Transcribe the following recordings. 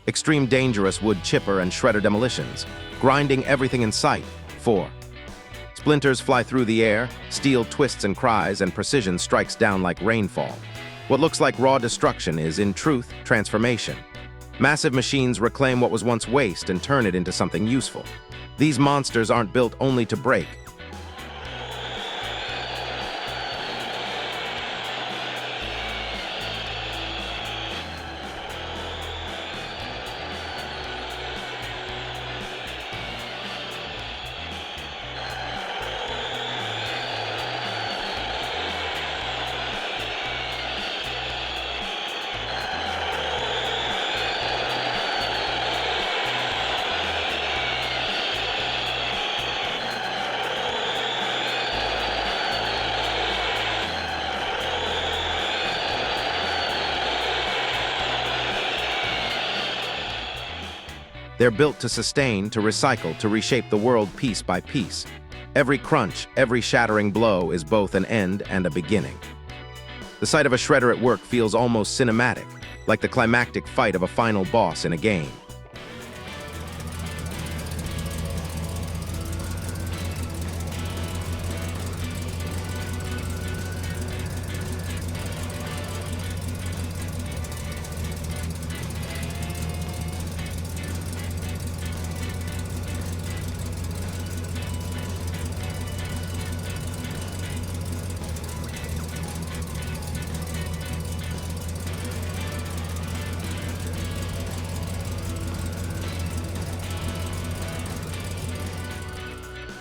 Extreme dangerous wood chipper and shredder demolitions, grinding everything in sight. 4. Splinters fly through the air, steel twists and cries, and precision strikes down like rainfall. What looks like raw destruction is, in truth, transformation. Massive machines reclaim what was once waste and turn it into something useful. These monsters aren't built only to break. They're built to sustain, to recycle, to reshape the world piece by piece. Every crunch, every shattering blow is both an end and a beginning. The sight of a shredder at work feels almost cinematic, like the climactic fight of a final boss in a game.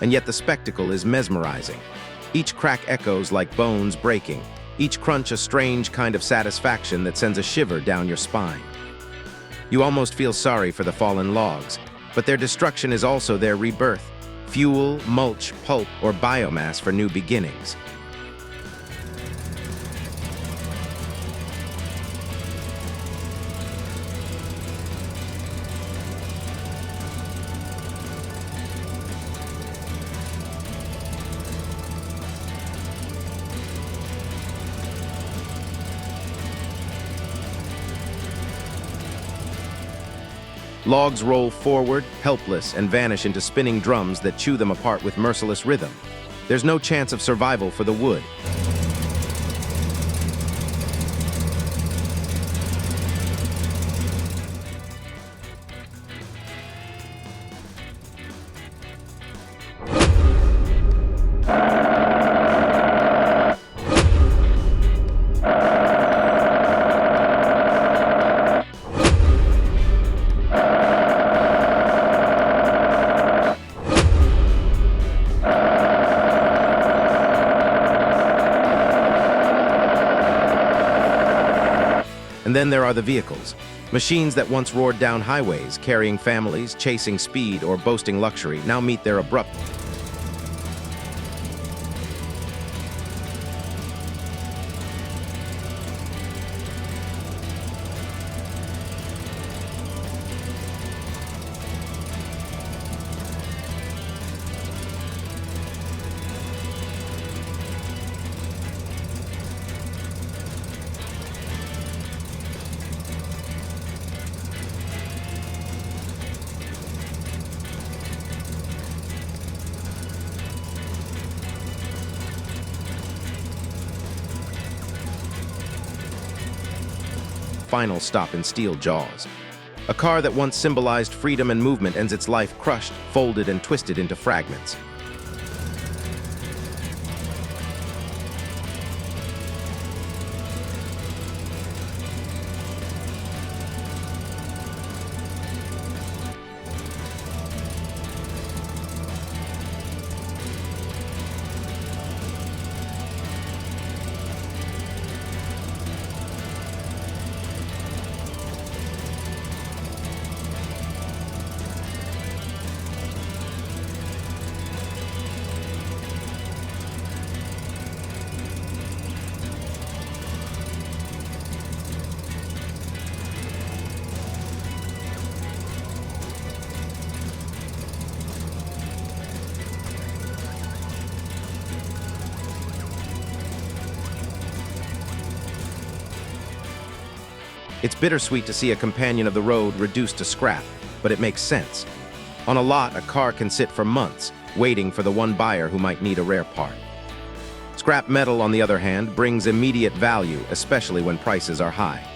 And yet the spectacle is mesmerizing. Each crack echoes like bones breaking, each crunch a strange kind of satisfaction that sends a shiver down your spine. You almost feel sorry for the fallen logs, but their destruction is also their rebirth, fuel, mulch, pulp, or biomass for new beginnings. Logs roll forward, helpless, and vanish into spinning drums that chew them apart with merciless rhythm. There's no chance of survival for the wood. And then there are the vehicles. Machines that once roared down highways, carrying families, chasing speed, or boasting luxury, now meet their abrupt final stop in steel jaws. A car that once symbolized freedom and movement ends its life crushed, folded, and twisted into fragments. It's bittersweet to see a companion of the road reduced to scrap, but it makes sense. On a lot, a car can sit for months, waiting for the one buyer who might need a rare part. Scrap metal, on the other hand, brings immediate value, especially when prices are high.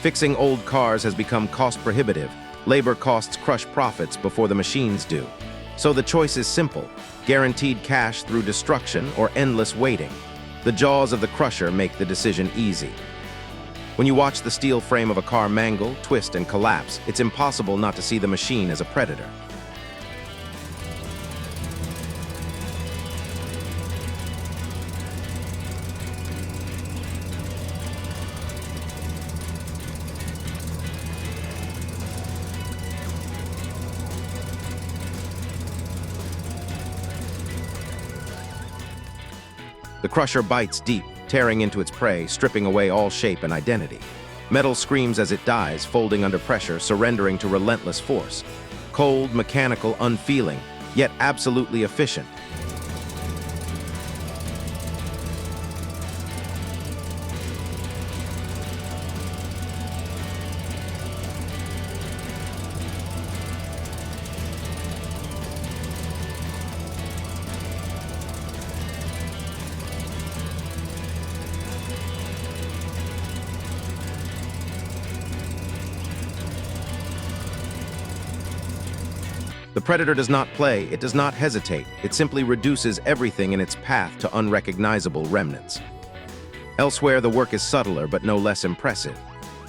Fixing old cars has become cost-prohibitive. Labor costs crush profits before the machines do. So the choice is simple: guaranteed cash through destruction or endless waiting. The jaws of the crusher make the decision easy. When you watch the steel frame of a car mangle, twist, and collapse, it's impossible not to see the machine as a predator. The crusher bites deep, tearing into its prey, stripping away all shape and identity. Metal screams as it dies, folding under pressure, surrendering to relentless force. Cold, mechanical, unfeeling, yet absolutely efficient. The predator does not play, it does not hesitate, it simply reduces everything in its path to unrecognizable remnants. Elsewhere, the work is subtler but no less impressive.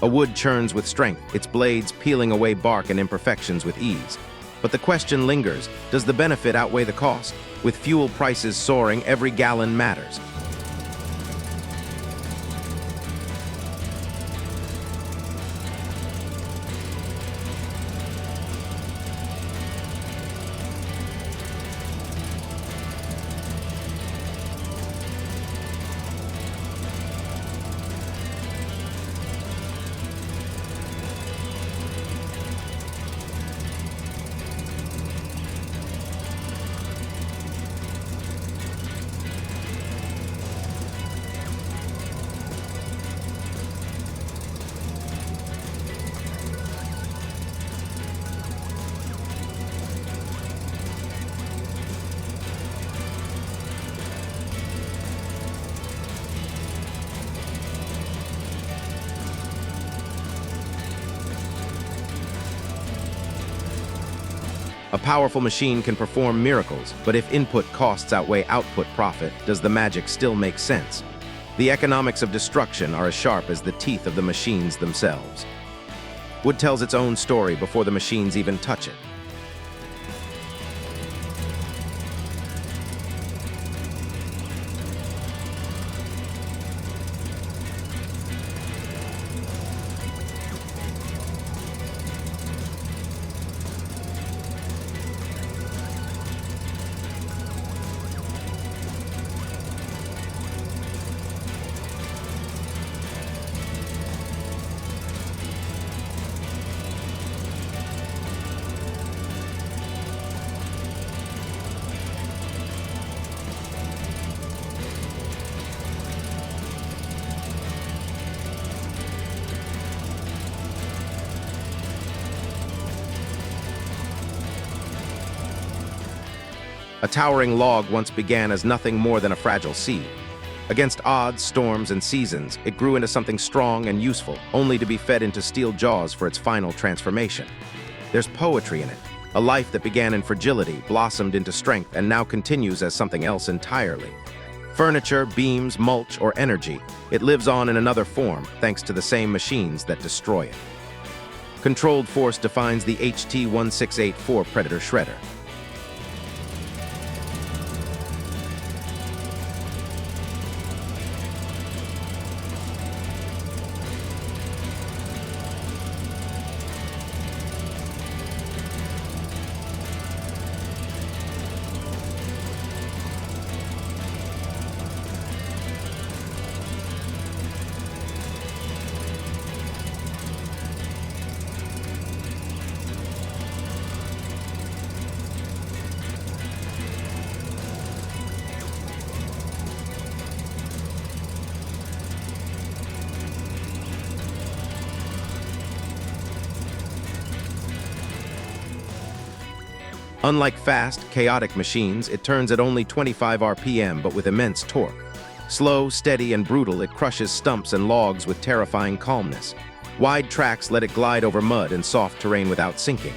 A wood churns with strength, its blades peeling away bark and imperfections with ease. But the question lingers: does the benefit outweigh the cost? With fuel prices soaring, every gallon matters. A powerful machine can perform miracles, but if input costs outweigh output profit, does the magic still make sense? The economics of destruction are as sharp as the teeth of the machines themselves. Wood tells its own story before the machines even touch it. A towering log once began as nothing more than a fragile seed. Against odds, storms, and seasons, it grew into something strong and useful, only to be fed into steel jaws for its final transformation. There's poetry in it. A life that began in fragility, blossomed into strength, and now continues as something else entirely. Furniture, beams, mulch, or energy, it lives on in another form, thanks to the same machines that destroy it. Controlled force defines the HT-1684 Predator Shredder. Unlike fast, chaotic machines, it turns at only 25 RPM but with immense torque. Slow, steady, and brutal, it crushes stumps and logs with terrifying calmness. Wide tracks let it glide over mud and soft terrain without sinking.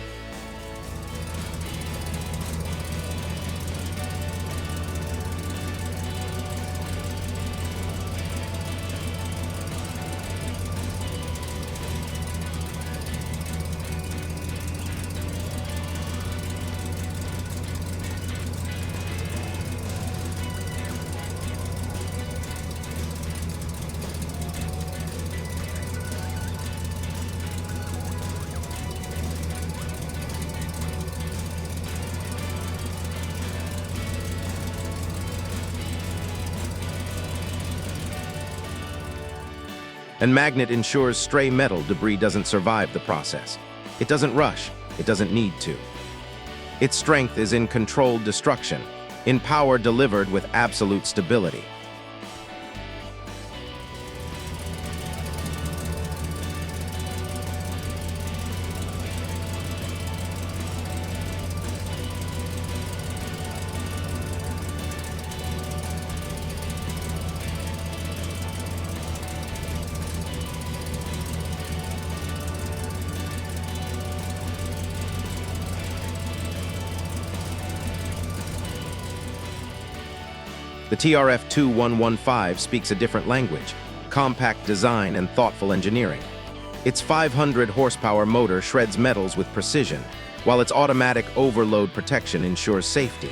And magnet ensures stray metal debris doesn't survive the process. It doesn't rush, it doesn't need to. Its strength is in controlled destruction, in power delivered with absolute stability. The TRF-2115 speaks a different language, compact design and thoughtful engineering. Its 500 horsepower motor shreds metals with precision, while its automatic overload protection ensures safety.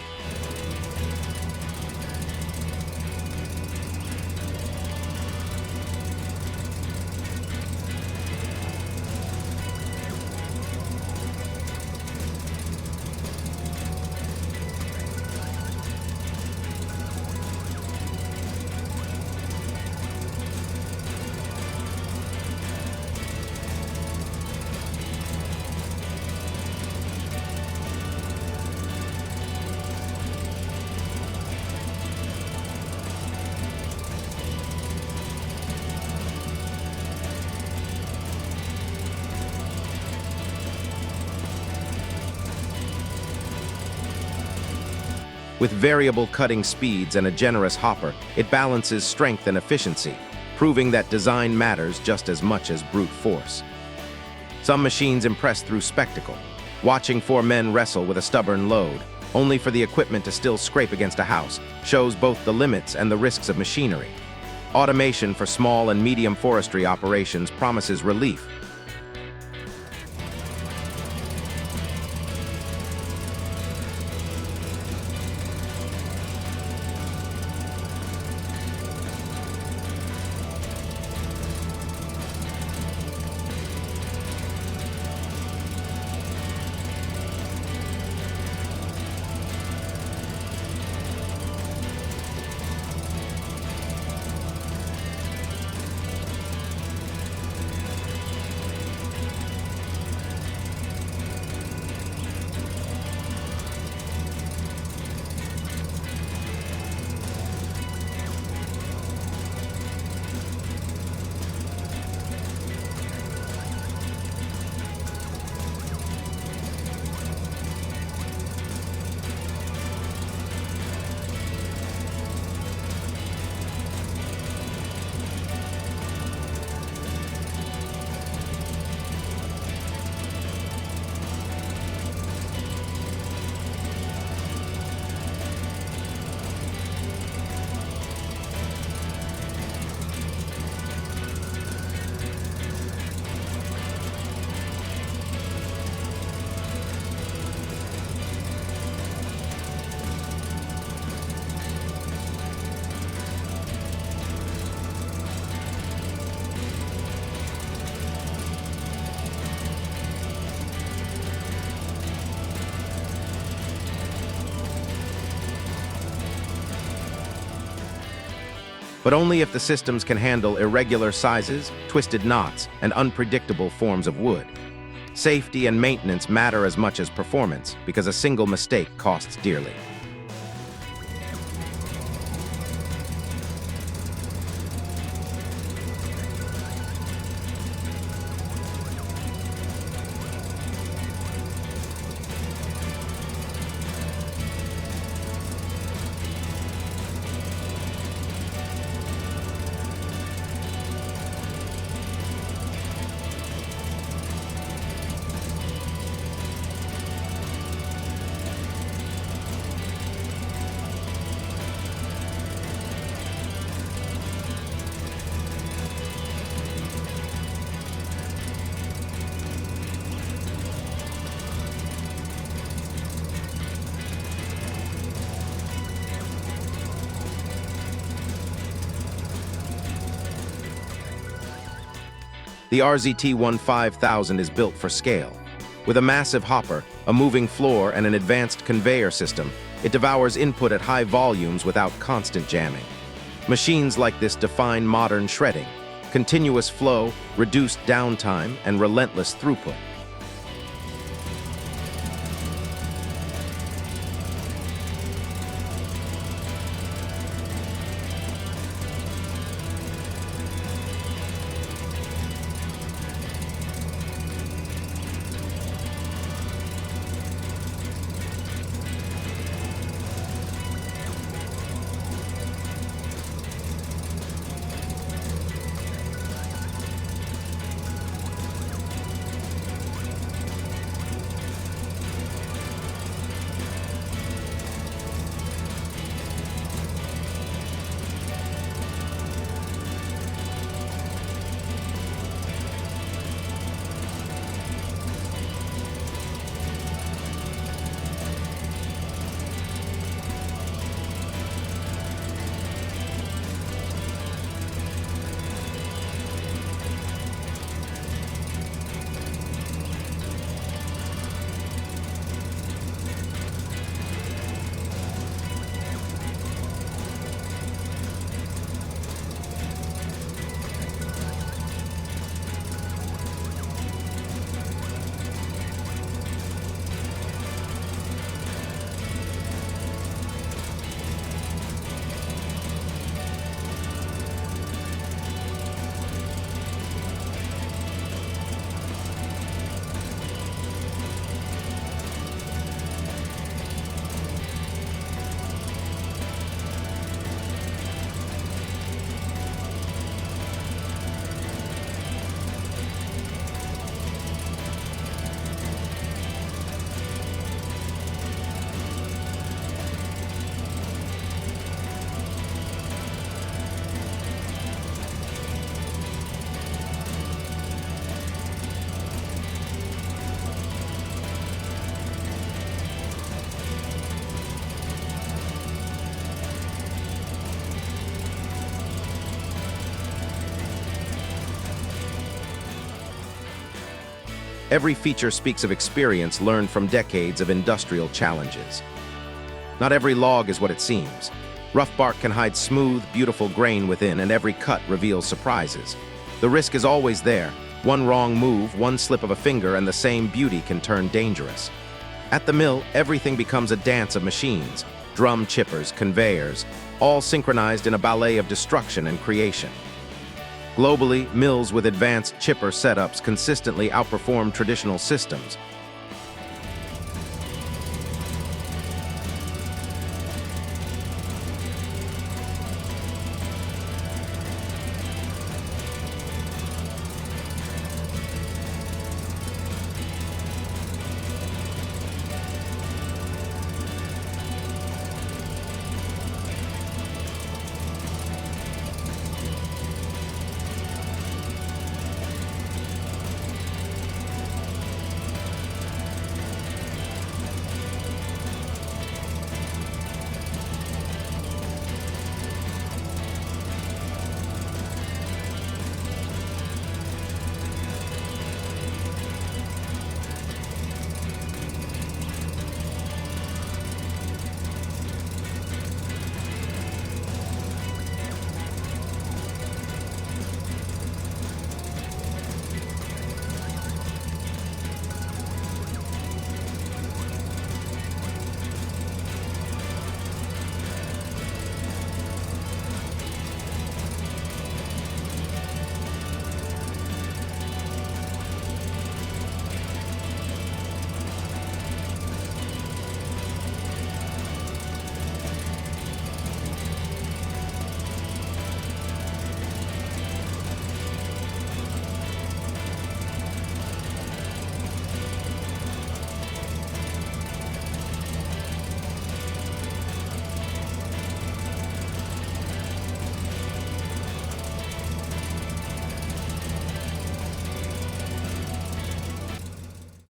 With variable cutting speeds and a generous hopper, it balances strength and efficiency, proving that design matters just as much as brute force. Some machines impress through spectacle, watching four men wrestle with a stubborn load, only for the equipment to still scrape against a house, shows both the limits and the risks of machinery. Automation for small and medium forestry operations promises relief. But only if the systems can handle irregular sizes, twisted knots, and unpredictable forms of wood. Safety and maintenance matter as much as performance, because a single mistake costs dearly. The RZT-5000 is built for scale. With a massive hopper, a moving floor, and an advanced conveyor system, it devours input at high volumes without constant jamming. Machines like this define modern shredding: continuous flow, reduced downtime, and relentless throughput. Every feature speaks of experience learned from decades of industrial challenges. Not every log is what it seems. Rough bark can hide smooth, beautiful grain within, and every cut reveals surprises. The risk is always there. One wrong move, one slip of a finger, and the same beauty can turn dangerous. At the mill, everything becomes a dance of machines: drum chippers, conveyors, all synchronized in a ballet of destruction and creation. Globally, mills with advanced chipper setups consistently outperform traditional systems,